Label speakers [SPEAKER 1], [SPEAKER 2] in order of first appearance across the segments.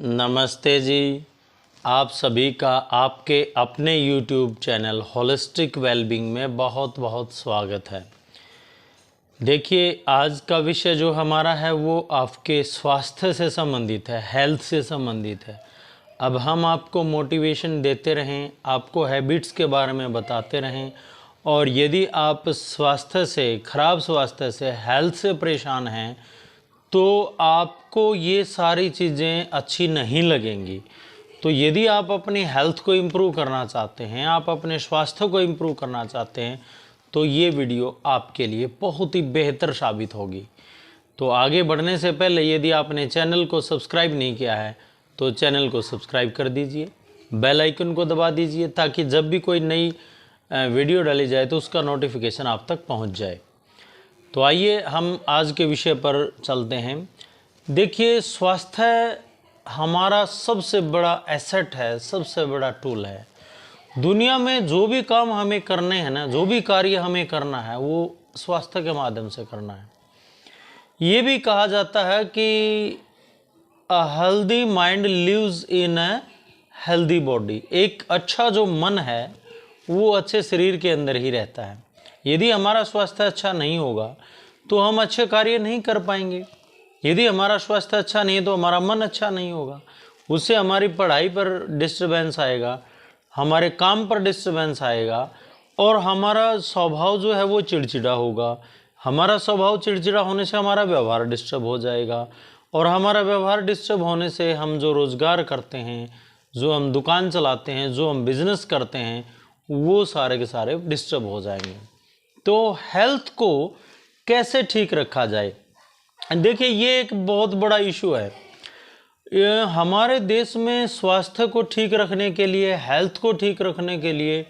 [SPEAKER 1] नमस्ते जी। आप सभी का आपके अपने YouTube चैनल होलिस्टिक वेलबींग में बहुत बहुत स्वागत है। देखिए, आज का विषय जो हमारा है वो आपके स्वास्थ्य से संबंधित है, हेल्थ से संबंधित है। अब हम आपको मोटिवेशन देते रहें, आपको हैबिट्स के बारे में बताते रहें, और यदि आप स्वास्थ्य से, खराब स्वास्थ्य से, हेल्थ से परेशान हैं तो आपको ये सारी चीज़ें अच्छी नहीं लगेंगी। तो यदि आप अपनी हेल्थ को इम्प्रूव करना चाहते हैं, आप अपने स्वास्थ्य को इम्प्रूव करना चाहते हैं, तो ये वीडियो आपके लिए बहुत ही बेहतर साबित होगी। तो आगे बढ़ने से पहले यदि आपने चैनल को सब्सक्राइब नहीं किया है तो चैनल को सब्सक्राइब कर दीजिए, बेल आइकन को दबा दीजिए, ताकि जब भी कोई नई वीडियो डाली जाए तो उसका नोटिफिकेशन आप तक पहुँच जाए। तो आइए हम आज के विषय पर चलते हैं। देखिए, स्वास्थ्य हमारा सबसे बड़ा एसेट है, सबसे बड़ा टूल है। दुनिया में जो भी काम हमें करने हैं ना, जो भी कार्य हमें करना है, वो स्वास्थ्य के माध्यम से करना है। ये भी कहा जाता है कि a healthy mind lives in a healthy body. एक अच्छा जो मन है वो अच्छे शरीर के अंदर ही रहता है। यदि हमारा स्वास्थ्य अच्छा नहीं होगा तो हम अच्छे कार्य नहीं कर पाएंगे। यदि हमारा स्वास्थ्य अच्छा नहीं है तो हमारा मन अच्छा नहीं होगा, उससे हमारी पढ़ाई पर डिस्टर्बेंस आएगा, हमारे काम पर डिस्टर्बेंस आएगा, और हमारा स्वभाव जो है वो चिड़चिड़ा होगा। हमारा स्वभाव चिड़चिड़ा होने से हमारा व्यवहार डिस्टर्ब हो जाएगा, और हमारा व्यवहार डिस्टर्ब होने से हम जो रोज़गार करते हैं, जो हम दुकान चलाते हैं, जो हम बिजनेस करते हैं, वो सारे के सारे डिस्टर्ब हो जाएंगे। तो हेल्थ को कैसे ठीक रखा जाए? देखिए, ये एक बहुत बड़ा इशू है। हमारे देश में स्वास्थ्य को ठीक रखने के लिए, हेल्थ को ठीक रखने के लिए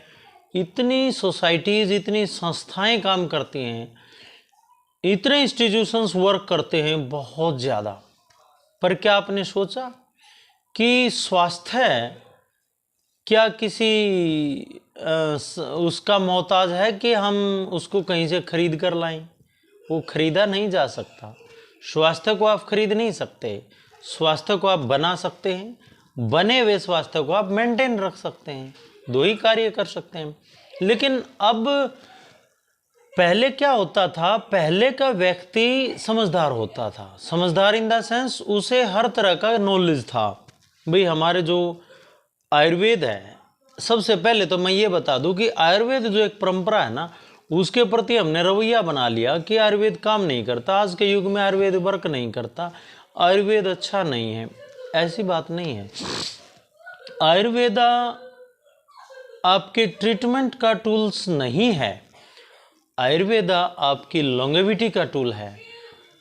[SPEAKER 1] इतनी सोसाइटीज़, इतनी संस्थाएं काम करती हैं, इतने इंस्टीट्यूशंस वर्क करते हैं, बहुत ज़्यादा। पर क्या आपने सोचा कि स्वास्थ्य क्या किसी उसका मोहताज है कि हम उसको कहीं से खरीद कर लाएं? वो खरीदा नहीं जा सकता। स्वास्थ्य को आप खरीद नहीं सकते। स्वास्थ्य को आप बना सकते हैं, बने हुए स्वास्थ्य को आप मेंटेन रख सकते हैं। दो ही कार्य कर सकते हैं। लेकिन अब पहले क्या होता था? पहले का व्यक्ति समझदार होता था। समझदार इन द सेंस, उसे हर तरह का नॉलेज था। भाई, हमारे जो आयुर्वेद है, सबसे पहले तो मैं ये बता दूं कि आयुर्वेद जो एक परंपरा है ना, उसके प्रति हमने रवैया बना लिया कि आयुर्वेद काम नहीं करता, आज के युग में आयुर्वेद वर्क नहीं करता, आयुर्वेद अच्छा नहीं है। ऐसी बात नहीं है। आयुर्वेदा आपके ट्रीटमेंट का टूल्स नहीं है। आयुर्वेदा आपकी लॉन्गेविटी का टूल है।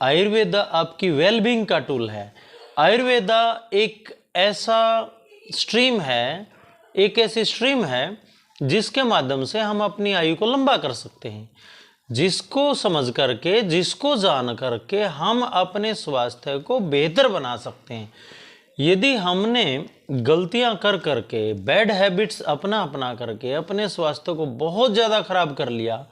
[SPEAKER 1] आयुर्वेदा आपकी वेलबींग का टूल है। आयुर्वेदा एक ऐसा स्ट्रीम है, एक ऐसी स्ट्रीम है जिसके माध्यम से हम अपनी आयु को लंबा कर सकते हैं। जिसको समझ करके, जिसको जान करके हम अपने स्वास्थ्य को बेहतर बना सकते हैं। यदि हमने गलतियां कर करके, बैड हैबिट्स अपना करके अपने स्वास्थ्य को बहुत ज़्यादा खराब कर लिया,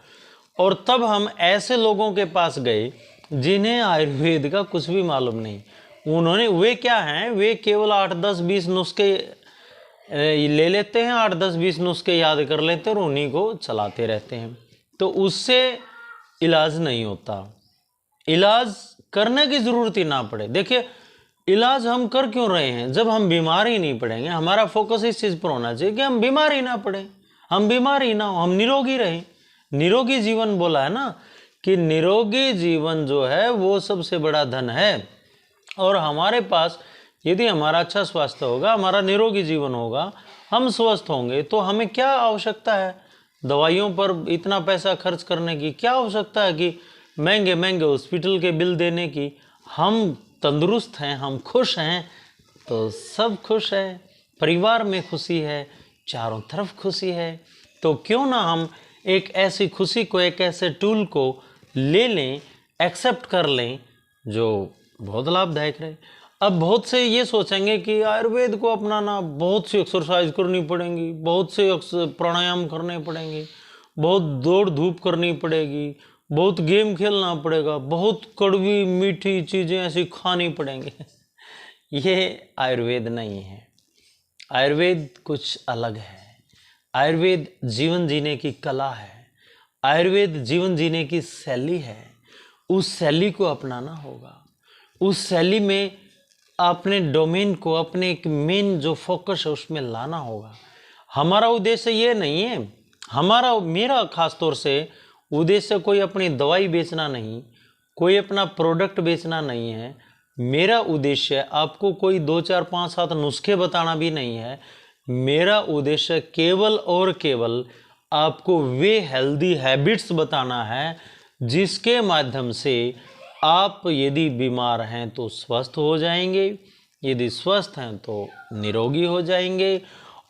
[SPEAKER 1] और तब हम ऐसे लोगों के पास गए जिन्हें आयुर्वेद का कुछ भी मालूम नहीं, वे क्या हैं? वे केवल 8, 10, 20 नुस्खे ले लेते हैं, 8, 10, 20 नुस्खे याद कर लेते हैं और उन्हीं को चलाते रहते हैं। तो उससे इलाज नहीं होता। इलाज करने की ज़रूरत ही ना पड़े। देखिए, इलाज हम कर क्यों रहे हैं? जब हम बीमार ही नहीं पड़ेंगे। हमारा फोकस इस चीज़ पर होना चाहिए कि हम बीमार ही ना पड़े, हम बीमार ही ना हो, हम निरोगी रहें। निरोगी जीवन बोला है ना, कि निरोगी जीवन जो है वो सबसे बड़ा धन है। और हमारे पास यदि हमारा अच्छा स्वास्थ्य होगा, हमारा निरोगी जीवन होगा, हम स्वस्थ होंगे, तो हमें क्या आवश्यकता है दवाइयों पर इतना पैसा खर्च करने की? क्या आवश्यकता है कि महंगे महंगे हॉस्पिटल के बिल देने की? हम तंदुरुस्त हैं, हम खुश हैं, तो सब खुश है, परिवार में खुशी है, चारों तरफ खुशी है। तो क्यों ना हम एक ऐसी खुशी को, एक ऐसे टूल को ले लें, एक्सेप्ट कर लें जो बहुत लाभदायक रहे। अब बहुत से ये सोचेंगे कि आयुर्वेद को अपनाना, बहुत सी एक्सरसाइज करनी पड़ेंगी, बहुत से प्राणायाम करने पड़ेंगे, बहुत दौड़ धूप करनी पड़ेगी, बहुत गेम खेलना पड़ेगा, बहुत कड़वी मीठी चीज़ें ऐसी खानी पड़ेंगी। ये आयुर्वेद नहीं है। आयुर्वेद कुछ अलग है। आयुर्वेद जीवन जीने की कला है। आयुर्वेद जीवन जीने की शैली है। उस शैली को अपनाना होगा। उस शैली में अपने डोमेन को, अपने एक मेन जो फोकस है उसमें लाना होगा। हमारा उद्देश्य ये नहीं है, मेरा खास तौर से उद्देश्य कोई अपनी दवाई बेचना नहीं, कोई अपना प्रोडक्ट बेचना नहीं है। मेरा उद्देश्य आपको कोई 2 4 5 7 नुस्खे बताना भी नहीं है। मेरा उद्देश्य केवल और केवल आपको वे हेल्दी हैबिट्स बताना है जिसके माध्यम से आप यदि बीमार हैं तो स्वस्थ हो जाएंगे, यदि स्वस्थ हैं तो निरोगी हो जाएंगे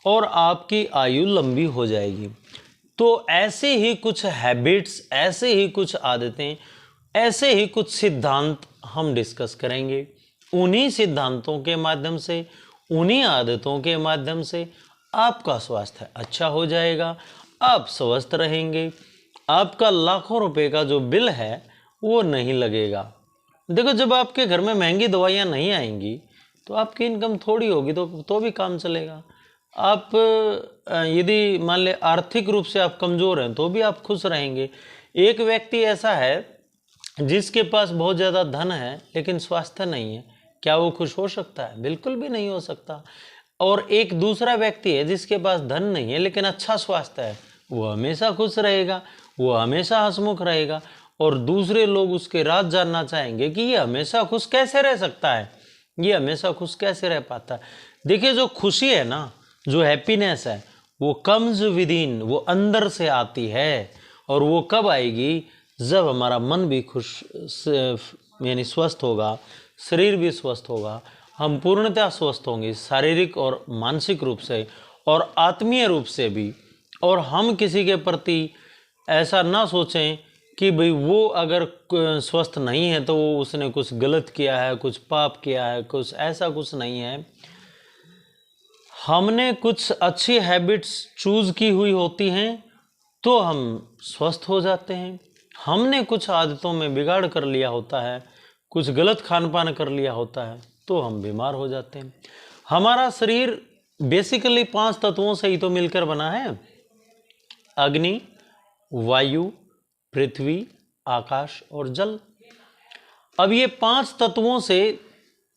[SPEAKER 1] और आपकी आयु लंबी हो जाएगी। तो ऐसे ही कुछ हैबिट्स, ऐसे ही कुछ आदतें, ऐसे ही कुछ सिद्धांत हम डिस्कस करेंगे। उन्हीं सिद्धांतों के माध्यम से, उन्हीं आदतों के माध्यम से आपका स्वास्थ्य अच्छा हो जाएगा, आप स्वस्थ रहेंगे, आपका लाखों रुपए का जो बिल है वो नहीं लगेगा। देखो, जब आपके घर में महंगी दवाइयाँ नहीं आएंगी तो आपकी इनकम थोड़ी होगी तो भी काम चलेगा। आप यदि मान ले आर्थिक रूप से आप कमज़ोर हैं तो भी आप खुश रहेंगे। एक व्यक्ति ऐसा है जिसके पास बहुत ज़्यादा धन है लेकिन स्वास्थ्य नहीं है, क्या वो खुश हो सकता है? बिल्कुल भी नहीं हो सकता। और एक दूसरा व्यक्ति है जिसके पास धन नहीं है लेकिन अच्छा स्वास्थ्य है, वो हमेशा खुश रहेगा, वो हमेशा हंसमुख रहेगा और दूसरे लोग उसके राज जानना चाहेंगे कि ये हमेशा खुश कैसे रह सकता है, ये हमेशा खुश कैसे रह पाता है। देखिए, जो खुशी है ना, जो हैप्पीनेस है, वो कम्स विद इन, वो अंदर से आती है। और वो कब आएगी? जब हमारा मन भी खुश यानी स्वस्थ होगा, शरीर भी स्वस्थ होगा, हम पूर्णतः स्वस्थ होंगे शारीरिक और मानसिक रूप से और आत्मीय रूप से भी। और हम किसी के प्रति ऐसा ना सोचें कि भाई वो अगर स्वस्थ नहीं है तो वो उसने कुछ गलत किया है, कुछ पाप किया है, कुछ ऐसा कुछ नहीं है। हमने कुछ अच्छी हैबिट्स चूज़ की हुई होती हैं तो हम स्वस्थ हो जाते हैं। हमने कुछ आदतों में बिगाड़ कर लिया होता है, कुछ गलत खान पान कर लिया होता है तो हम बीमार हो जाते हैं। हमारा शरीर बेसिकली 5 तत्वों से ही तो मिलकर बना है: अग्नि, वायु, पृथ्वी, आकाश और जल। अब ये 5 तत्वों से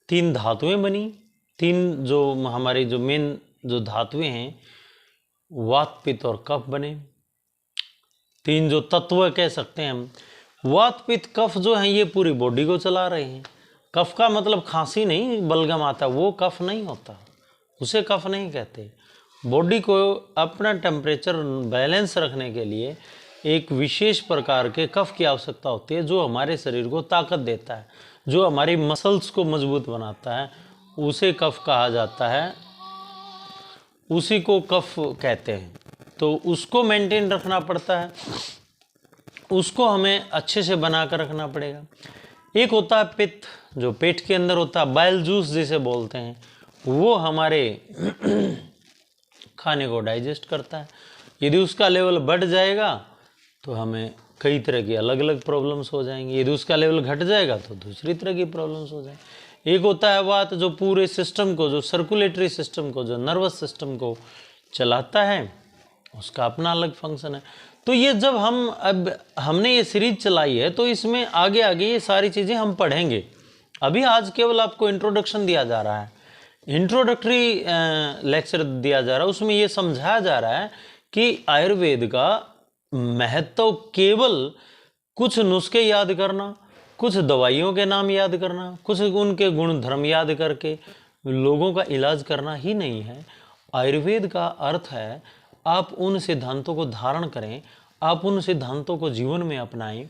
[SPEAKER 1] 3 धातुएं बनी। 3 जो हमारी जो मेन जो धातुएं हैं, वात, पित्त और कफ बने। 3 जो तत्व कह सकते हैं हम। वात, पित्त, कफ जो हैं ये पूरी बॉडी को चला रहे हैं। कफ का मतलब खांसी नहीं, बलगम आता, वो कफ नहीं होता, उसे कफ नहीं कहते। बॉडी को अपना टेम्परेचर बैलेंस रखने के लिए एक विशेष प्रकार के कफ की आवश्यकता होती है जो हमारे शरीर को ताकत देता है, जो हमारी मसल्स को मजबूत बनाता है, उसे कफ कहा जाता है, उसी को कफ कहते हैं। तो उसको मेंटेन रखना पड़ता है, उसको हमें अच्छे से बना कर रखना पड़ेगा। एक होता है पित्त, जो पेट के अंदर होता है, बाइल जूस जिसे बोलते हैं, वो हमारे खाने को डाइजेस्ट करता है। यदि उसका लेवल बढ़ जाएगा तो हमें कई तरह की अलग अलग प्रॉब्लम्स हो जाएंगी, यदि उसका लेवल घट जाएगा तो दूसरी तरह की प्रॉब्लम्स हो जाएंगी। एक होता है वात, जो पूरे सिस्टम को, जो सर्कुलेटरी सिस्टम को, जो नर्वस सिस्टम को चलाता है, उसका अपना अलग फंक्शन है। तो ये जब हमने ये सीरीज चलाई है तो इसमें आगे आगे ये सारी चीज़ें हम पढ़ेंगे। अभी आज केवल आपको इंट्रोडक्शन दिया जा रहा है, इंट्रोडक्टरी लेक्चर दिया जा रहा है। उसमें ये समझाया जा रहा है कि आयुर्वेद का महत्व केवल कुछ नुस्खे याद करना, कुछ दवाइयों के नाम याद करना, कुछ उनके गुण धर्म याद करके लोगों का इलाज करना ही नहीं है। आयुर्वेद का अर्थ है आप उन सिद्धांतों को धारण करें, आप उन सिद्धांतों को जीवन में अपनाएं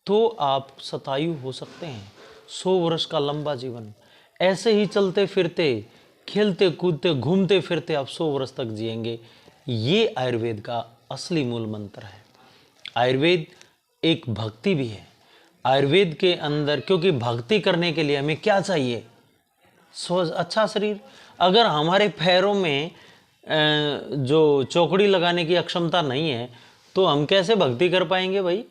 [SPEAKER 1] तो आप शतायु हो सकते हैं, 100 वर्ष का लंबा जीवन। ऐसे ही चलते फिरते, खेलते कूदते, घूमते फिरते आप 100 वर्ष तक जिएंगे। ये आयुर्वेद का असली मूल मंत्र है। आयुर्वेद एक भक्ति भी है। आयुर्वेद के अंदर, क्योंकि भक्ति करने के लिए हमें क्या चाहिए? अच्छा शरीर। अगर हमारे पैरों में जो चौकड़ी लगाने की अक्षमता नहीं है तो हम कैसे भक्ति कर पाएंगे भाई?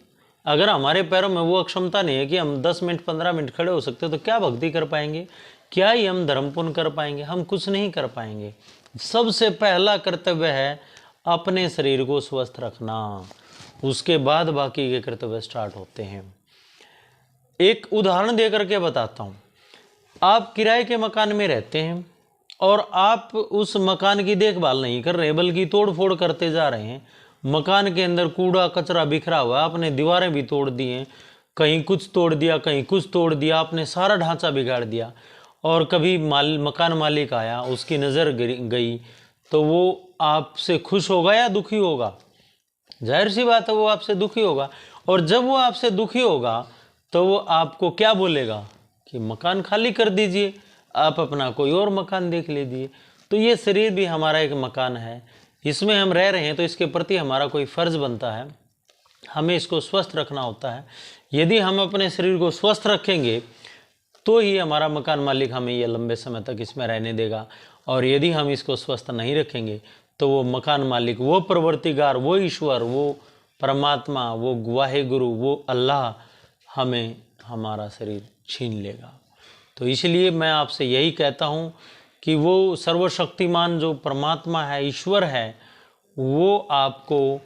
[SPEAKER 1] अगर हमारे पैरों में वो अक्षमता नहीं है कि हम 10 मिनट 15 मिनट खड़े हो सकते तो क्या भक्ति कर पाएंगे? क्या ही हम धर्म पुण्य कर पाएंगे? हम कुछ नहीं कर पाएंगे। सबसे पहला कर्तव्य है अपने शरीर को स्वस्थ रखना, उसके बाद बाकी के कर्तव्य स्टार्ट होते हैं। एक उदाहरण दे करके बताता हूँ। आप किराए के मकान में रहते हैं और आप उस मकान की देखभाल नहीं कर रहे, बल्कि तोड़ फोड़ करते जा रहे हैं। मकान के अंदर कूड़ा कचरा बिखरा हुआ है, आपने दीवारें भी तोड़ दी हैं, कहीं कुछ तोड़ दिया, कहीं कुछ तोड़ दिया, आपने सारा ढांचा बिगाड़ दिया। और कभी मकान मालिक आया, उसकी नज़र गई, तो वो आपसे खुश होगा या दुखी होगा? जाहिर सी बात है, वो आपसे दुखी होगा। और जब वो आपसे दुखी होगा तो वो आपको क्या बोलेगा कि मकान खाली कर दीजिए, आप अपना कोई और मकान देख लीजिए। तो ये शरीर भी हमारा एक मकान है, इसमें हम रह रहे हैं, तो इसके प्रति हमारा कोई फ़र्ज़ बनता है, हमें इसको स्वस्थ रखना होता है। यदि हम अपने शरीर को स्वस्थ रखेंगे तो ही हमारा मकान मालिक हमें ये लंबे समय तक इसमें रहने देगा। और यदि हम इसको स्वस्थ नहीं रखेंगे तो वो मकान मालिक, वो प्रवर्तिगार, वो ईश्वर, वो परमात्मा, वो वाहेगुरु, वो अल्लाह हमें हमारा शरीर छीन लेगा। तो इसलिए मैं आपसे यही कहता हूँ कि वो सर्वशक्तिमान जो परमात्मा है, ईश्वर है, वो आपको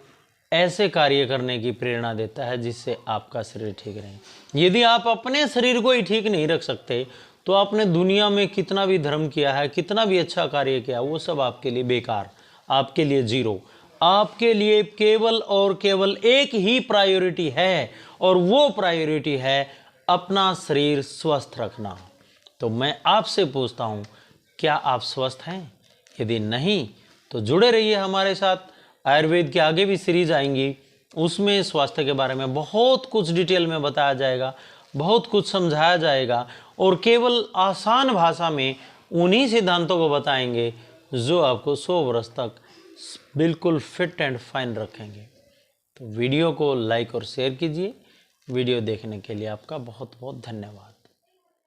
[SPEAKER 1] ऐसे कार्य करने की प्रेरणा देता है जिससे आपका शरीर ठीक रहे। यदि आप अपने शरीर को ही ठीक नहीं रख सकते तो आपने दुनिया में कितना भी धर्म किया है, कितना भी अच्छा कार्य किया, वो सब आपके लिए बेकार, आपके लिए जीरो। आपके लिए केवल और केवल एक ही प्रायोरिटी है, और वो प्रायोरिटी है अपना शरीर स्वस्थ रखना। तो मैं आपसे पूछता हूँ, क्या आप स्वस्थ हैं? यदि नहीं तो जुड़े रहिए हमारे साथ। आयुर्वेद की आगे भी सीरीज आएंगी, उसमें स्वास्थ्य के बारे में बहुत कुछ डिटेल में बताया जाएगा, बहुत कुछ समझाया जाएगा, और केवल आसान भाषा में उन्हीं सिद्धांतों को बताएंगे जो आपको 100 वर्ष तक बिल्कुल फिट एंड फाइन रखेंगे। तो वीडियो को लाइक और शेयर कीजिए। वीडियो देखने के लिए आपका बहुत बहुत धन्यवाद।